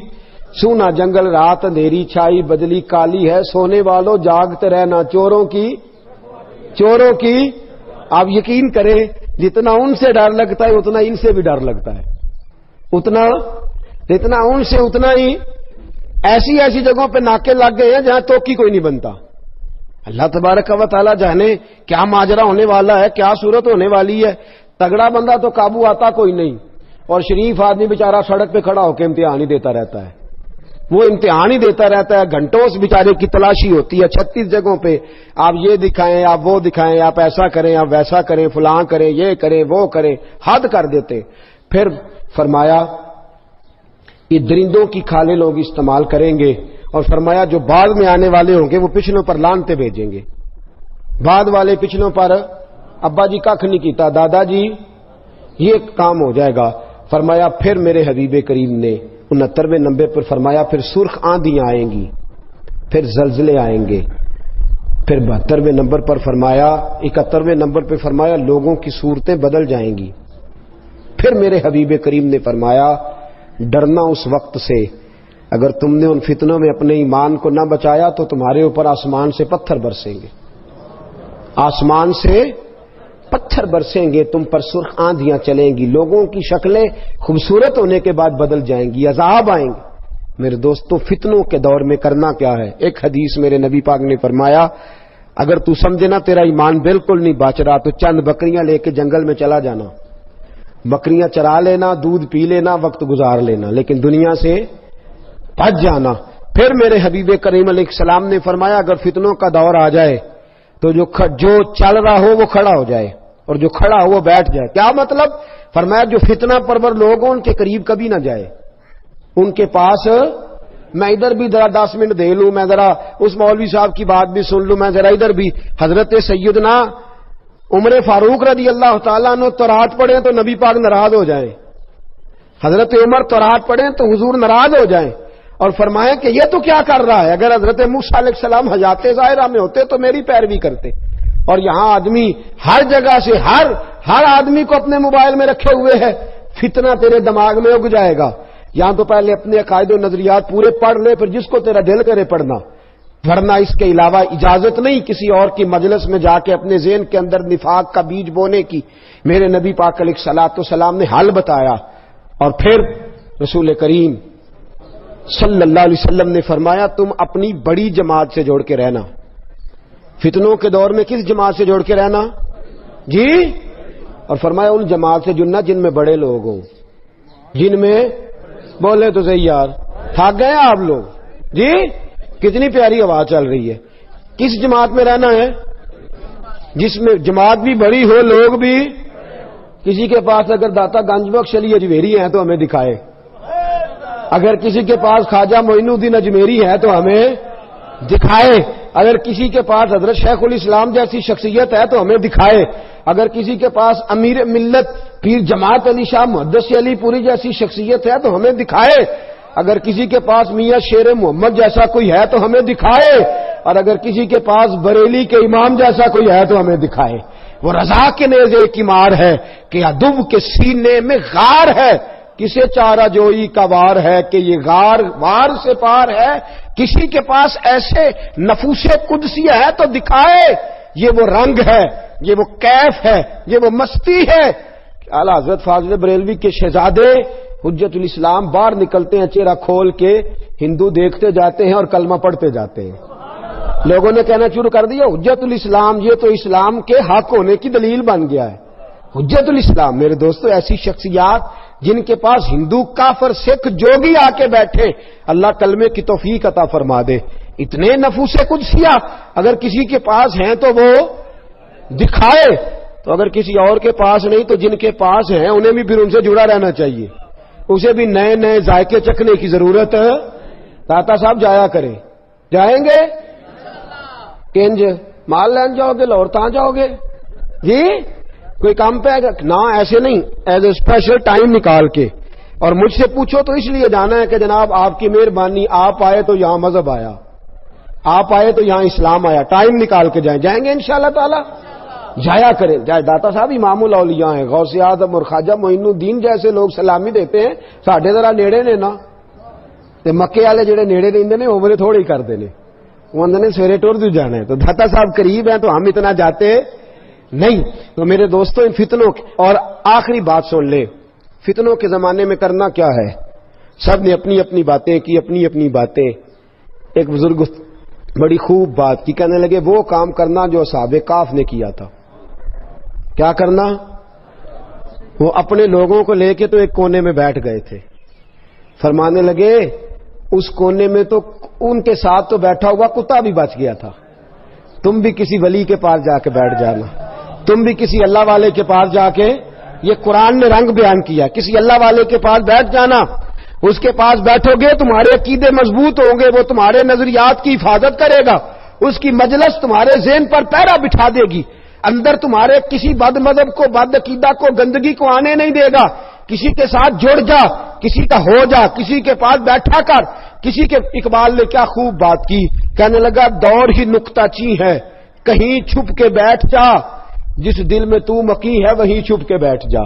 سونا جنگل رات اندھیری چھائی بدلی کالی ہے، سونے والوں جاگتے رہنا. چوروں کی آپ یقین کریں جتنا ان سے ڈر لگتا ہے اتنا ان سے بھی ڈر لگتا ہے. جتنا ان سے اتنا ہی ایسی جگہوں پہ ناکے لگ گئے ہیں جہاں توکی کوئی نہیں بنتا. اللہ تبارک و تعالی جانے کیا ماجرا ہونے والا ہے، کیا صورت ہونے والی ہے. تگڑا بندہ تو قابو آتا کوئی نہیں، اور شریف آدمی بیچارہ سڑک پہ کھڑا ہو کے امتحان ہی دیتا رہتا ہے. وہ امتحان ہی دیتا رہتا ہے. گھنٹوں اس بیچارے کی تلاشی ہوتی ہے 36 جگہوں پہ. آپ یہ دکھائیں، آپ وہ دکھائیں، آپ ایسا کریں، آپ ویسا کریں، فلاں کریں، یہ کریں، وہ کریں، حد کر دیتے. پھر فرمایا یہ درندوں کی کھالیں لوگ استعمال کریں گے. اور فرمایا جو بعد میں آنے والے ہوں گے وہ پچھلوں پر لانتے بھیجیں گے. بعد والے پچھلوں پر ابا جی کھ نہیں کیتا، دادا جی یہ کام ہو جائے گا. فرمایا پھر میرے حبیب کریم نے 69ویں نمبر پر فرمایا پھر سرخ آندیاں آئیں گی، پھر زلزلے آئیں گے. پھر 72ویں نمبر پر فرمایا، 71ویں نمبر پہ فرمایا لوگوں کی صورتیں بدل جائیں گی. پھر میرے حبیب کریم نے فرمایا ڈرنا اس وقت سے اگر تم نے ان فتنوں میں اپنے ایمان کو نہ بچایا تو تمہارے اوپر آسمان سے پتھر برسیں گے. آسمان سے پتھر برسیں گے، تم پر سرخ آندیاں چلیں گی، لوگوں کی شکلیں خوبصورت ہونے کے بعد بدل جائیں گی، عذاب آئیں گے. میرے دوستو فتنوں کے دور میں کرنا کیا ہے؟ ایک حدیث میرے نبی پاک نے فرمایا اگر تو سمجھے نا تیرا ایمان بالکل نہیں بچ رہا تو چند بکریاں لے کے جنگل میں چلا جانا، بکریاں چرا لینا، دودھ پی لینا، وقت گزار لینا، لیکن دنیا سے بچ جانا. پھر میرے حبیب کریم علیہ السلام نے فرمایا اگر فتنوں کا دور آ جائے تو جو چل رہا ہو وہ کھڑا ہو جائے اور جو کھڑا ہو وہ بیٹھ جائے. کیا مطلب؟ فرمایا جو فتنہ پرور لوگ ہوں ان کے قریب کبھی نہ جائے. ان کے پاس میں ادھر بھی ذرا 10 منٹ دے لوں، میں ذرا اس مولوی صاحب کی بات بھی سن لوں، میں ذرا ادھر بھی. حضرت سیدنا عمر فاروق رضی اللہ تعالیٰ عنہ تورات پڑھیں تو نبی پاک ناراض ہو جائیں. حضرت عمر تورات پڑھیں تو حضور ناراض ہو جائیں اور فرمائیں کہ یہ تو کیا کر رہا ہے. اگر حضرت موسیٰ علیہ السلام حیات ظاہرہ میں ہوتے تو میری پیروی کرتے. اور یہاں آدمی ہر جگہ سے ہر آدمی کو اپنے موبائل میں رکھے ہوئے ہے. فتنہ تیرے دماغ میں اگ جائے گا. یہاں تو پہلے اپنے عقائد و نظریات پورے پڑھ لے، پھر جس کو تیرا دل کرے پڑھنا. ورنہ اس کے علاوہ اجازت نہیں کسی اور کی مجلس میں جا کے اپنے ذہن کے اندر نفاق کا بیج بونے کی۔ میرے نبی پاک علیہ الصلوۃ والسلام نے حل بتایا، اور پھر رسول کریم صلی اللہ علیہ وسلم نے فرمایا تم اپنی بڑی جماعت سے جوڑ کے رہنا۔ فتنوں کے دور میں کس جماعت سے جوڑ کے رہنا جی؟ اور فرمایا ان جماعت سے جننا جن میں بڑے لوگ ہوں، جن میں بولے تو صحیح یار، تھک گئے آپ لوگ جی؟ کتنی پیاری آواز چل رہی ہے۔ کس جماعت میں رہنا ہے؟ جس میں جماعت بھی بڑی ہو، لوگ بھی۔ کسی کے پاس اگر داتا گنج بخش علی اجمیری ہیں تو ہمیں دکھائے، اگر کسی کے پاس خواجہ معین الدین اجمیری ہے تو ہمیں دکھائے، اگر کسی کے پاس حضرت شیخ الاسلام جیسی شخصیت ہے تو ہمیں دکھائے، اگر کسی کے پاس امیر ملت پیر جماعت علی شاہ محدث علی پوری جیسی شخصیت ہے تو ہمیں دکھائے، اگر کسی کے پاس میاں شیر محمد جیسا کوئی ہے تو ہمیں دکھائے، اور اگر کسی کے پاس بریلی کے امام جیسا کوئی ہے تو ہمیں دکھائے۔ وہ رضا کے نیزے کی مار ہے کہ ادب کے سینے میں غار ہے، کسے چارہ جوئی کا وار ہے کہ یہ غار وار سے پار ہے۔ کسی کے پاس ایسے نفوس قدسی ہے تو دکھائے، یہ وہ رنگ ہے، یہ وہ کیف ہے، یہ وہ مستی ہے۔ اعلیٰ حضرت فاضل بریلوی کے شہزادے حجت الاسلام باہر نکلتے ہیں چہرہ کھول کے، ہندو دیکھتے جاتے ہیں اور کلمہ پڑھتے جاتے ہیں۔ لوگوں نے کہنا شروع کر دیا حجت الاسلام یہ تو اسلام کے حق ہونے کی دلیل بن گیا ہے۔ حجت الاسلام میرے دوستو ایسی شخصیات جن کے پاس ہندو کافر سکھ جو بھی آ کے بیٹھے، اللہ کلمے کی توفیق عطا فرما دے۔ اتنے نفوس قدسیہ اگر کسی کے پاس ہیں تو وہ دکھائے، تو اگر کسی اور کے پاس نہیں تو جن کے پاس ہیں انہیں بھی پھر ان سے جڑا رہنا چاہیے، اسے بھی نئے نئے ذائقے چکھنے کی ضرورت ہے۔ داتا صاحب جایا کریں، جائیں گے کنج مال لین جاؤ گے، لاہور تاں جاؤ گے جی؟ کوئی کام پہ آئے گا نہ، ایسے نہیں، ایز اے اسپیشل ٹائم نکال کے۔ اور مجھ سے پوچھو تو اس لیے جانا ہے کہ جناب آپ کی مہربانی، آپ آئے تو یہاں مذہب آیا، آپ آئے تو یہاں اسلام آیا، ٹائم نکال کے جائیں، جائیں گے انشاءاللہ تعالی، جایا کریں۔ جائے داتا صاحب امام الاولیاء ہیں، غوث اعظم اور خواجہ معین الدین جیسے لوگ سلامی دیتے ہیں، ساڈے ذرا نیڑے نے نا، تے مکے والے جڑے نیڑے رہندے نے وہ تھوڑے ہی کردے نے، وہ نے سویرے ٹور جو جانا ہے، تو داتا صاحب قریب ہیں تو ہم اتنا جاتے نہیں۔ تو میرے دوستوں ان فتنوں اور آخری بات سن لے، فتنوں کے زمانے میں کرنا کیا ہے؟ سب نے اپنی اپنی باتیں کی، اپنی اپنی باتیں۔ ایک بزرگ بڑی خوب بات کی، کہنے لگے وہ کام کرنا جو اصحاب کہف نے کیا تھا۔ کیا کرنا؟ وہ اپنے لوگوں کو لے کے تو ایک کونے میں بیٹھ گئے تھے، فرمانے لگے اس کونے میں تو ان کے ساتھ تو بیٹھا ہوا کتا بھی بچ گیا تھا، تم بھی کسی ولی کے پاس جا کے بیٹھ جانا، تم بھی کسی اللہ والے کے پاس جا کے، یہ قرآن نے رنگ بیان کیا، کسی اللہ والے کے پاس بیٹھ جانا، اس کے پاس بیٹھو گے تمہارے عقیدے مضبوط ہوں گے، وہ تمہارے نظریات کی حفاظت کرے گا، اس کی مجلس تمہارے ذہن پر پہرا بٹھا دے گی، اندر تمہارے کسی بد مذہب کو، بد عقیدہ کو، گندگی کو آنے نہیں دے گا۔ کسی کے ساتھ جڑ جا، کسی کا ہو جا، کسی کے پاس بیٹھا کر، کسی کے۔ اقبال نے کیا خوب بات کی، کہنے لگا دور ہی نکتہ چی ہے، کہیں چھپ کے بیٹھ جا، جس دل میں تو مکی ہے وہیں چھپ کے بیٹھ جا۔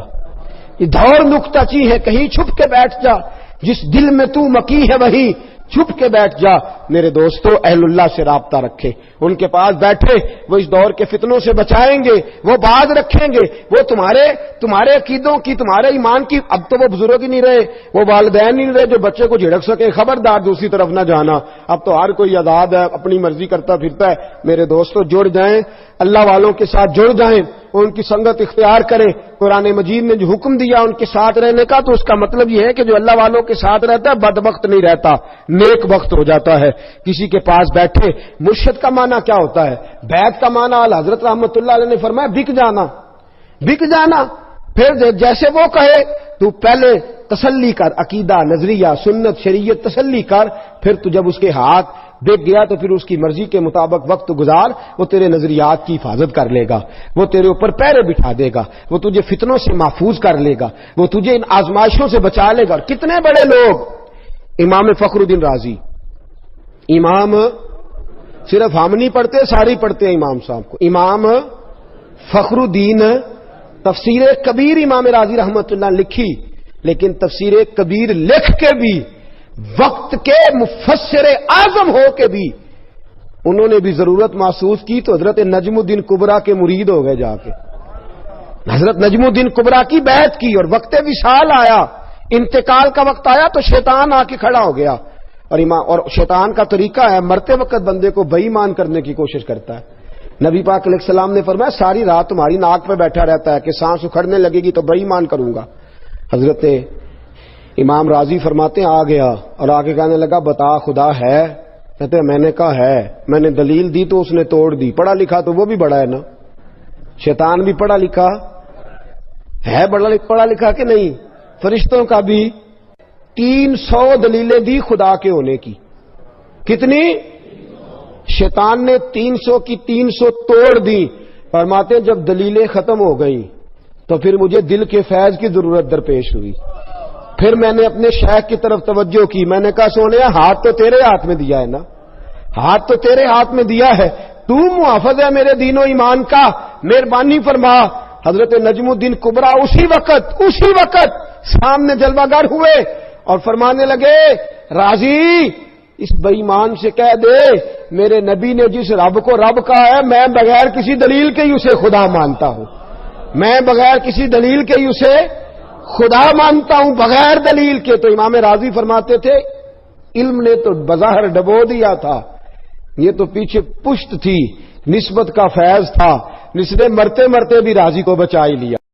یہ دور نکتہ چی ہے، کہیں چھپ کے بیٹھ جا، جس دل میں تو مکی ہے وہیں چھپ کے بیٹھ جا۔ میرے دوستو اہل اللہ سے رابطہ رکھے، ان کے پاس بیٹھے، وہ اس دور کے فتنوں سے بچائیں گے، وہ باز رکھیں گے، وہ تمہارے عقیدوں کی، تمہارے ایمان کی۔ اب تو وہ بزرگ ہی نہیں رہے، وہ والدین نہیں رہے جو بچے کو جھڑک سکے، خبردار دوسری طرف نہ جانا، اب تو ہر کوئی آزاد ہے، اپنی مرضی کرتا پھرتا ہے۔ میرے دوستو جڑ جائیں، اللہ والوں کے ساتھ جڑ جائیں، ان کی سنگت اختیار کریں۔ قرآن مجید نے جو حکم دیا ان کے ساتھ رہنے کا، تو اس کا مطلب یہ ہے کہ جو اللہ والوں کے ساتھ رہتا ہے بدبخت نہیں رہتا، نیک بخت ہو جاتا ہے۔ کسی کے پاس بیٹھے، مرشد کا معنی کیا ہوتا ہے؟ بیعت کا معنی حضرت رحمت اللہ علیہ نے فرمایا بک جانا، بک جانا۔ پھر جیسے وہ کہے تو پہلے تسلی کر، عقیدہ، نظریہ، سنت، شریعت تسلی کر، پھر تو جب اس کے ہاتھ بک گیا تو پھر اس کی مرضی کے مطابق وقت گزار، وہ تیرے نظریات کی حفاظت کر لے گا، وہ تیرے اوپر پیرے بٹھا دے گا، وہ تجھے فتنوں سے محفوظ کر لے گا، وہ تجھے ان آزمائشوں سے بچا لے گا۔ اور کتنے بڑے لوگ، امام فخر الدین رازی، امام صرف ہم نہیں پڑھتے، ساری پڑھتے ہیں امام صاحب کو، امام فخر الدین، تفسیر کبیر امام رازی رحمت اللہ لکھی، لیکن تفسیر کبیر لکھ کے بھی، وقت کے مفسر اعظم ہو کے بھی انہوں نے بھی ضرورت محسوس کی تو حضرت نجم الدین کبریٰ کے مرید ہو گئے جا کے. حضرت نجم الدین کبریٰ کی بیعت کی اور وقت وصال آیا, انتقال کا وقت آیا تو شیطان آ کے کھڑا ہو گیا. اور شیطان کا طریقہ ہے مرتے وقت بندے کو بے ایمان کرنے کی کوشش کرتا ہے. نبی پاک علیہ السلام نے فرمایا ساری رات تمہاری ناک پہ بیٹھا رہتا ہے کہ سانس اکھڑنے لگے گی تو بے ایمان کروں گا. حضرت امام راضی فرماتے ہیں آ گیا اور آ کے کہنے لگا بتا خدا ہے؟ کہتے ہیں میں نے کہا ہے. میں نے دلیل دی تو اس نے توڑ دی. پڑھا لکھا تو وہ بھی بڑا ہے نا, شیطان بھی پڑھا لکھا ہے, پڑھا لکھا کہ نہیں. فرشتوں کا بھی 300 دلیلیں دی خدا کے ہونے کی. کتنی؟ شیطان نے 300 کی 300 توڑ دی. فرماتے ہیں جب دلیلیں ختم ہو گئیں تو پھر مجھے دل کے فیض کی ضرورت درپیش ہوئی. پھر میں نے اپنے شیخ کی طرف توجہ کی. میں نے کہا سونے ہاتھ تو تیرے ہاتھ میں دیا ہے نا, ہاتھ تو تیرے ہاتھ میں دیا ہے, تو محافظ ہے میرے دین و ایمان کا, مہربانی فرما. حضرت نجم الدین کبریٰ اسی وقت سامنے جلوہ گر ہوئے اور فرمانے لگے راضی اس بے ایمان سے کہہ دے میرے نبی نے جس رب کو رب کہا ہے میں بغیر کسی دلیل کے ہی اسے خدا مانتا ہوں, میں بغیر کسی دلیل کے ہی اسے خدا مانتا ہوں, بغیر دلیل کے. تو امام راضی فرماتے تھے علم نے تو بظاہر ڈبو دیا تھا, یہ تو پیچھے پشت تھی, نسبت کا فیض تھا, جس نے مرتے مرتے بھی راضی کو بچا ہی لیا.